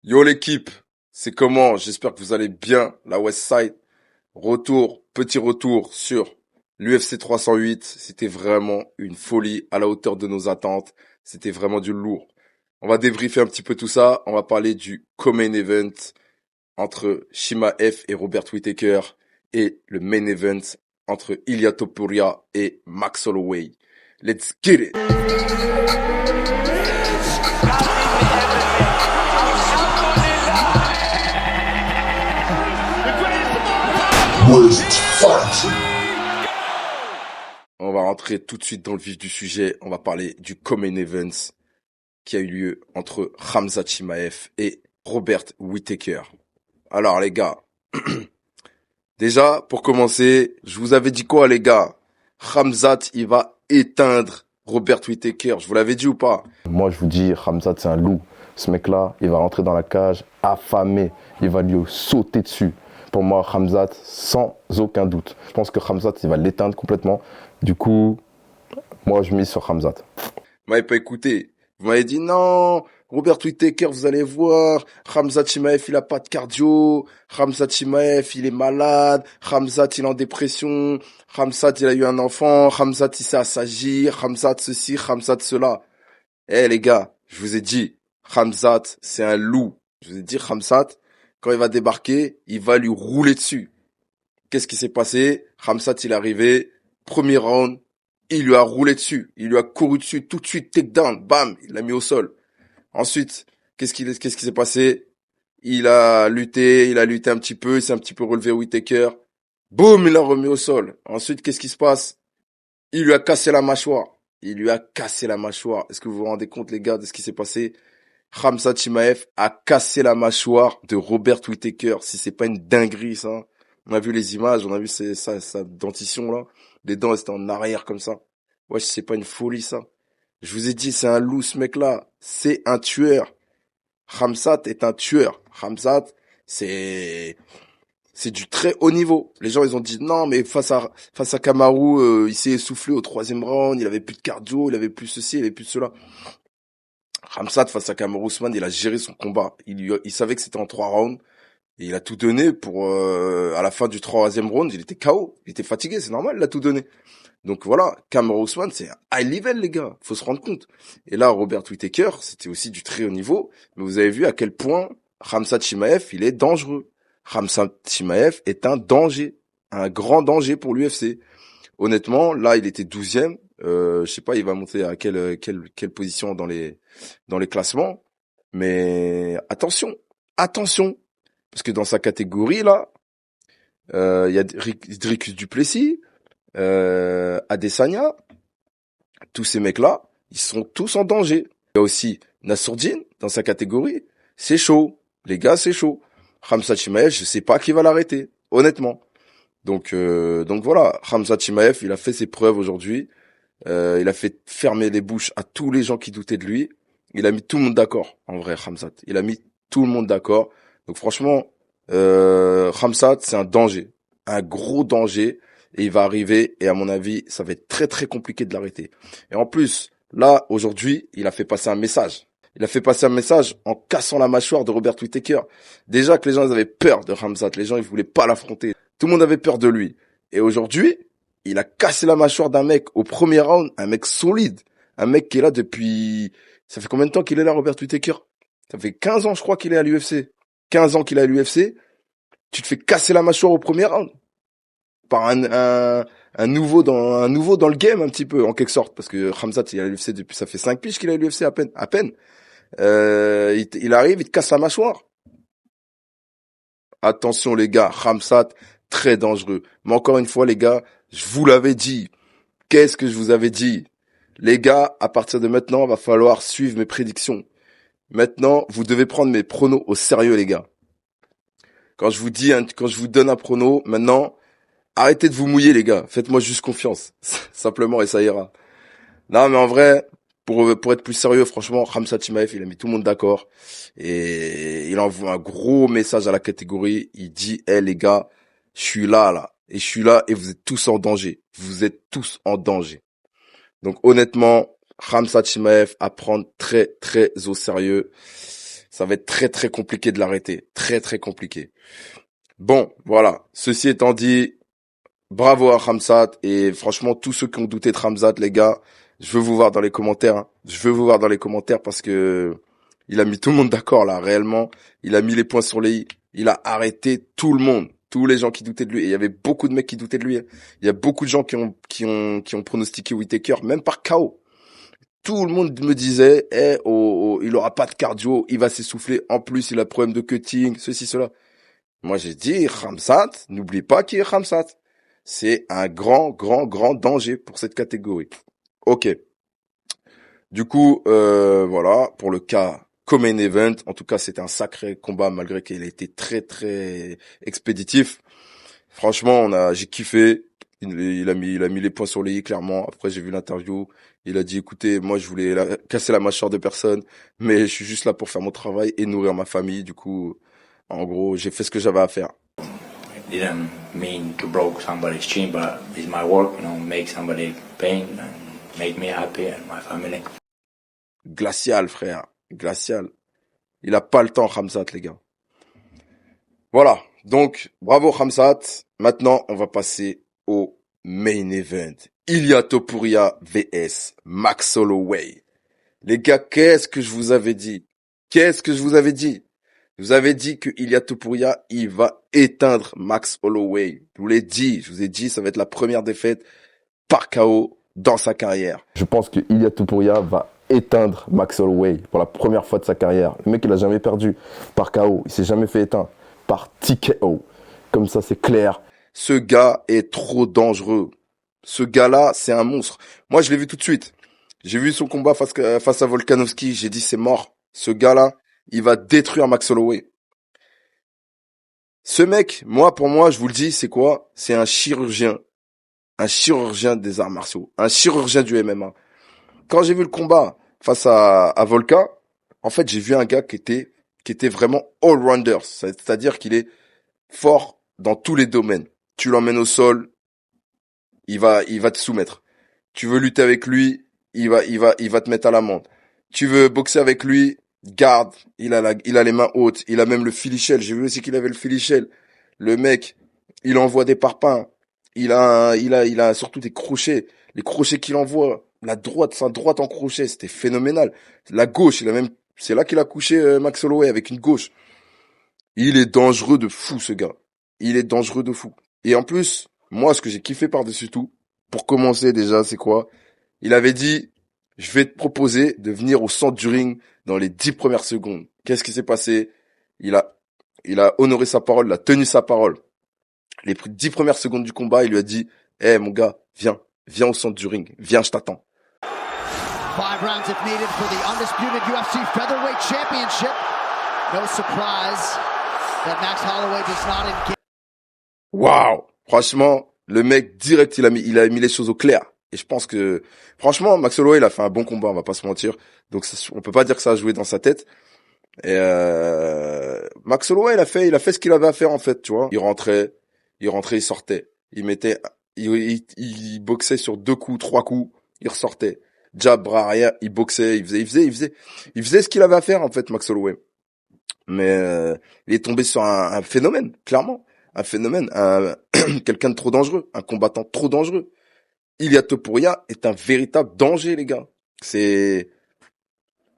Yo l'équipe, c'est comment? J'espère que vous allez bien. La Westside, petit retour sur l'UFC 308. C'était vraiment une folie à la hauteur de nos attentes. C'était vraiment du lourd. On va débriefer un petit peu tout ça. On va parler du co-main event entre Shimaev et Robert Whittaker et le main event entre Ilia Topuria et Max Holloway. Let's get it! On va rentrer tout de suite dans le vif du sujet. On va parler du co-main event qui a eu lieu entre Khamzat Chimaev et Robert Whittaker. Alors les gars, déjà pour commencer, je vous avais dit quoi les gars? Khamzat, il va éteindre Robert Whittaker. Je vous l'avais dit ou pas? Moi, je vous dis, Khamzat, c'est un loup. Ce mec-là, il va rentrer dans la cage affamé. Il va lui sauter dessus. Pour moi, Khamzat, sans aucun doute. Je pense que Khamzat, il va l'éteindre complètement. Du coup, moi, je mise sur Khamzat. Vous m'avez pas écouté. Vous m'avez dit non, Robert Whittaker, vous allez voir, Khamzat Chimaev, il a pas de cardio, Khamzat Chimaev, il est malade, Khamzat, il est en dépression, Khamzat, il a eu un enfant, Khamzat, il sait assagir, Khamzat ceci, Khamzat cela. Eh les gars, je vous ai dit, Khamzat, c'est un loup. Je vous ai dit, Khamzat, quand il va débarquer, il va lui rouler dessus. Qu'est-ce qui s'est passé? Khamzat, il est arrivé, premier round, il lui a roulé dessus, il lui a couru dessus, tout de suite, takedown, bam, il l'a mis au sol. Ensuite, qu'est-ce qui s'est passé? Il a lutté un petit peu, il s'est un petit peu relevé Whittaker. Boum, il l'a remis au sol. Ensuite, qu'est-ce qui se passe? Il lui a cassé la mâchoire. Il lui a cassé la mâchoire. Est-ce que vous vous rendez compte, les gars, de ce qui s'est passé? Khamzat Chimaev a cassé la mâchoire de Robert Whittaker. Si c'est pas une dinguerie, ça. On a vu les images, on a vu sa dentition, là. Les dents, elles étaient en arrière, comme ça. Ouais, c'est pas une folie, ça. Je vous ai dit, c'est un loup, ce mec-là. C'est un tueur. Khamzat est un tueur. Khamzat, c'est du très haut niveau. Les gens, ils ont dit, non, mais face à Kamaru, il s'est essoufflé au troisième round, il avait plus de cardio, il avait plus ceci, il avait plus cela. Khamzat, face à Kamaru Usman, il a géré son combat. Il savait que c'était en 3 rounds. Et il a tout donné pour, à la fin du troisième round, il était KO. Il était fatigué, c'est normal, il a tout donné. Donc voilà, Kamaru Usman, c'est un high level, les gars. Faut se rendre compte. Et là, Robert Whittaker, c'était aussi du très haut niveau. Mais vous avez vu à quel point Khamzat Chimaev, il est dangereux. Khamzat Chimaev est un danger. Un grand danger pour l'UFC. Honnêtement, là, il était 12e. Je sais pas, il va monter à quelle position dans les classements. Mais attention. Attention. Parce que dans sa catégorie, là, il y a Dricus du Plessis, Adesanya, tous ces mecs-là, ils sont tous en danger. Il y a aussi Nassourdine dans sa catégorie. C'est chaud. Les gars, c'est chaud. Khamzat Chimaev, je sais pas qui va l'arrêter. Honnêtement. Donc voilà. Khamzat Chimaev, il a fait ses preuves aujourd'hui. Il a fait fermer les bouches à tous les gens qui doutaient de lui. Il a mis tout le monde d'accord. En vrai, Khamzat. Il a mis tout le monde d'accord. Donc franchement, Khamzat, c'est un danger. Un gros danger. Et il va arriver, et à mon avis, ça va être très très compliqué de l'arrêter. Et en plus, là, aujourd'hui, il a fait passer un message. Il a fait passer un message en cassant la mâchoire de Robert Whittaker. Déjà que les gens ils avaient peur de Khamzat, les gens ils voulaient pas l'affronter. Tout le monde avait peur de lui. Et aujourd'hui, il a cassé la mâchoire d'un mec au premier round, un mec solide. Un mec qui est là depuis... Ça fait combien de temps qu'il est là, Robert Whittaker? Ça fait 15 ans, je crois, qu'il est à l'UFC. 15 ans qu'il est à l'UFC. Tu te fais casser la mâchoire au premier round par un nouveau dans le game un petit peu en quelque sorte, parce que Khamzat il est à l'UFC depuis, ça fait 5 piges qu'il est à l'UFC à peine. Il arrive, il te casse la mâchoire. Attention les gars, Khamzat très dangereux. Mais encore une fois les gars, je vous l'avais dit. Qu'est-ce que je vous avais dit? Les gars, à partir de maintenant, va falloir suivre mes prédictions. Maintenant, vous devez prendre mes pronos au sérieux les gars. Quand je vous donne un prono, maintenant, arrêtez de vous mouiller, les gars. Faites-moi juste confiance. Simplement, et ça ira. Non, mais en vrai, pour être plus sérieux, franchement, Khamzat Chimaev, il a mis tout le monde d'accord. Et il envoie un gros message à la catégorie. Il dit, les gars, je suis là. Et je suis là et vous êtes tous en danger. Vous êtes tous en danger. Donc, honnêtement, Khamzat Chimaev à prendre très, très au sérieux. Ça va être très très compliqué de l'arrêter. Très très compliqué. Bon, voilà. Ceci étant dit, bravo à Khamzat. Et franchement, tous ceux qui ont douté de Khamzat, les gars, je veux vous voir dans les commentaires. Hein. Je veux vous voir dans les commentaires parce que il a mis tout le monde d'accord là, réellement. Il a mis les points sur les i. Il a arrêté tout le monde. Tous les gens qui doutaient de lui. Et il y avait beaucoup de mecs qui doutaient de lui. Il y a beaucoup de gens qui ont pronostiqué Whittaker, même par KO. Tout le monde me disait, il aura pas de cardio, il va s'essouffler. En plus, il a problème de cutting, ceci, cela. Moi, j'ai dit, Khamzat, n'oublie pas qui est Khamzat. C'est un grand, grand, grand danger pour cette catégorie. Ok. Du coup, voilà, pour le cas co-main event, en tout cas, c'était un sacré combat malgré qu'il a été très, très expéditif. Franchement, j'ai kiffé. Il a mis les points sur les i, clairement. Après, j'ai vu l'interview. Il a dit, écoutez, moi, je voulais casser la mâchoire de personne, mais je suis juste là pour faire mon travail et nourrir ma famille. Du coup, en gros, j'ai fait ce que j'avais à faire. Didn't mean to broke somebody's chin, but it's my work, make somebody pain and make me happy and my family. Glacial, frère. Glacial. Il a pas le temps, Khamzat, les gars. Voilà. Donc, bravo, Khamzat. Maintenant, on va passer au main event. Ilia Topuria vs Max Holloway. Les gars, qu'est-ce que je vous avais dit? Qu'est-ce que je vous avais dit? Je vous avais dit que Ilia Topuria, il va éteindre Max Holloway. Je vous ai dit, ça va être la première défaite par KO dans sa carrière. Je pense que Ilia Topuria va éteindre Max Holloway pour la première fois de sa carrière. Le mec, il a jamais perdu par KO. Il s'est jamais fait éteindre par TKO. Comme ça, c'est clair. Ce gars est trop dangereux. Ce gars-là, c'est un monstre. Moi, je l'ai vu tout de suite. J'ai vu son combat face à Volkanovski. J'ai dit, c'est mort. Ce gars-là, il va détruire Max Holloway. Ce mec, pour moi, je vous le dis, c'est quoi? C'est un chirurgien. Un chirurgien des arts martiaux. Un chirurgien du MMA. Quand j'ai vu le combat face à Volka, en fait, j'ai vu un gars qui était vraiment all-rounder. C'est-à-dire qu'il est fort dans tous les domaines. Tu l'emmènes au sol, il va te soumettre. Tu veux lutter avec lui, il va te mettre à l'amende. Tu veux boxer avec lui, garde, il a les mains hautes, il a même le filichel. J'ai vu aussi qu'il avait le filichel. Le mec, il envoie des parpaings. Il a surtout des crochets. Les crochets qu'il envoie, sa droite en crochet, c'était phénoménal. La gauche, c'est là qu'il a couché Max Holloway avec une gauche. Il est dangereux de fou, ce gars. Il est dangereux de fou. Et en plus, moi, ce que j'ai kiffé par-dessus tout, pour commencer déjà, c'est quoi? Il avait dit, je vais te proposer de venir au centre du ring dans les 10 premières secondes. Qu'est-ce qui s'est passé? Il a honoré sa parole, il a tenu sa parole. Les 10 premières secondes du combat, il lui a dit, mon gars, viens au centre du ring, viens, je t'attends. 5 rounds if needed for the undisputed UFC featherweight championship. No surprise that Max Holloway does not engage. Waouh! Franchement, le mec direct, il a mis les choses au clair. Et je pense que, franchement, Max Holloway, il a fait un bon combat, on va pas se mentir. Donc, on peut pas dire que ça a joué dans sa tête. Et Max Holloway, il a fait ce qu'il avait à faire, en fait, tu vois. Il rentrait, il sortait. Il boxait sur 2 coups, 3 coups, il ressortait. Jab, bras arrière, il boxait, il faisait ce qu'il avait à faire, en fait, Max Holloway. Mais il est tombé sur un phénomène, clairement. Un phénomène, quelqu'un de trop dangereux, un combattant trop dangereux. Ilia Topuria est un véritable danger, les gars.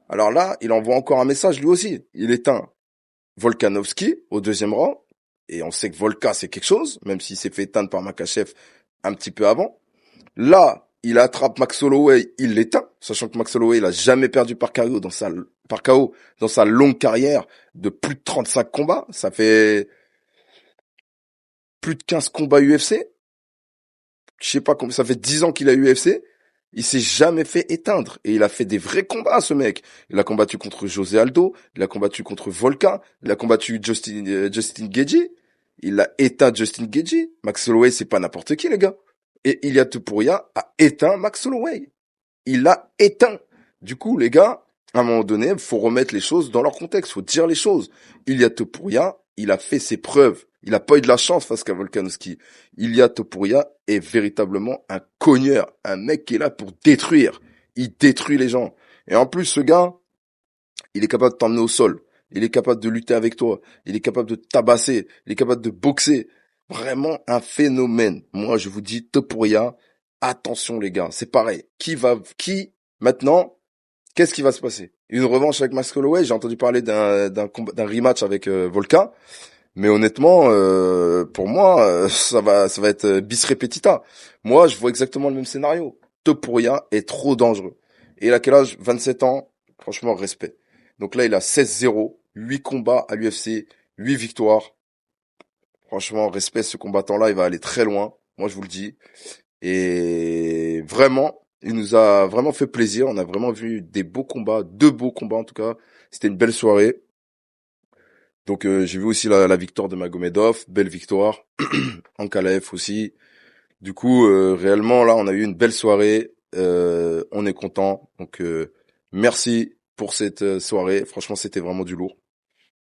Alors là, il envoie encore un message lui aussi. Il éteint Volkanovski au 2e rang. Et on sait que Volka, c'est quelque chose, même s'il s'est fait éteindre par Makhachev un petit peu avant. Là, il attrape Max Holloway, il l'éteint, sachant que Max Holloway, il a jamais perdu par KO dans sa longue carrière de plus de 35 combats. Ça fait plus de 15 combats UFC. Je sais pas combien, ça fait 10 ans qu'il a UFC. Il s'est jamais fait éteindre. Et il a fait des vrais combats, ce mec. Il a combattu contre José Aldo. Il a combattu contre Volka. Il a combattu Justin Gaethje. Il a éteint Justin Gaethje. Max Holloway, c'est pas n'importe qui, les gars. Et Ilia Topuria a éteint Max Holloway. Il l'a éteint. Du coup, les gars, à un moment donné, il faut remettre les choses dans leur contexte. Il faut dire les choses. Ilia Topuria, il a fait ses preuves. Il a pas eu de la chance face à Volkanovski. Ilia Topuria est véritablement un cogneur, un mec qui est là pour détruire. Il détruit les gens. Et en plus, ce gars, il est capable de t'emmener au sol. Il est capable de lutter avec toi. Il est capable de tabasser. Il est capable de boxer. Vraiment un phénomène. Moi, je vous dis, Topuria, attention les gars. C'est pareil. Maintenant, qu'est-ce qui va se passer? Une revanche avec Max Holloway? J'ai entendu parler d'un rematch avec Volkan. Mais honnêtement, pour moi, ça va être bis repetita. Moi, je vois exactement le même scénario. Topuria est trop dangereux. Et il a quel âge? 27 ans. Franchement, respect. Donc là, il a 16-0, 8 combats à l'UFC, 8 victoires. Franchement, respect, ce combattant-là, il va aller très loin. Moi, je vous le dis. Et vraiment, il nous a vraiment fait plaisir. On a vraiment vu des beaux combats, 2 beaux combats en tout cas. C'était une belle soirée. Donc j'ai vu aussi la victoire de Magomedov, belle victoire. Ankalaev aussi. Du coup, réellement, là, on a eu une belle soirée. On est content. Donc, merci pour cette soirée. Franchement, c'était vraiment du lourd.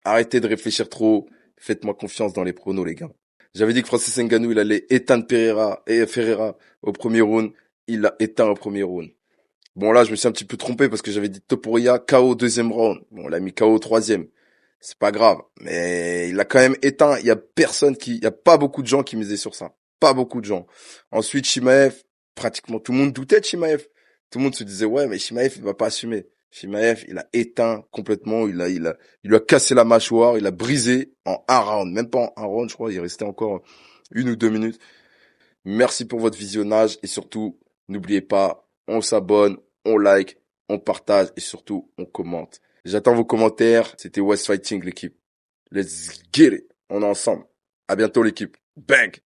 Arrêtez de réfléchir trop. Faites-moi confiance dans les pronos, les gars. J'avais dit que Francis Ngannou, il allait éteindre Ferreira au premier round. Il l'a éteint au premier round. Bon, là, je me suis un petit peu trompé parce que j'avais dit Topuria KO deuxième round. Bon, on l'a mis KO troisième. C'est pas grave. Mais il l'a quand même éteint. Il y a pas beaucoup de gens qui misaient sur ça. Pas beaucoup de gens. Ensuite, Chimaev, pratiquement tout le monde doutait de Chimaev. Tout le monde se disait, ouais, mais Chimaev, il va pas assumer. Chimaev, il a éteint complètement, il lui a cassé la mâchoire, il a brisé en un round. Même pas en un round, je crois, il restait encore 1 ou 2 minutes. Merci pour votre visionnage et surtout, n'oubliez pas, on s'abonne, on like, on partage et surtout, on commente. J'attends vos commentaires. C'était West Fighting, l'équipe. Let's get it. On est ensemble. À bientôt, l'équipe. Bang!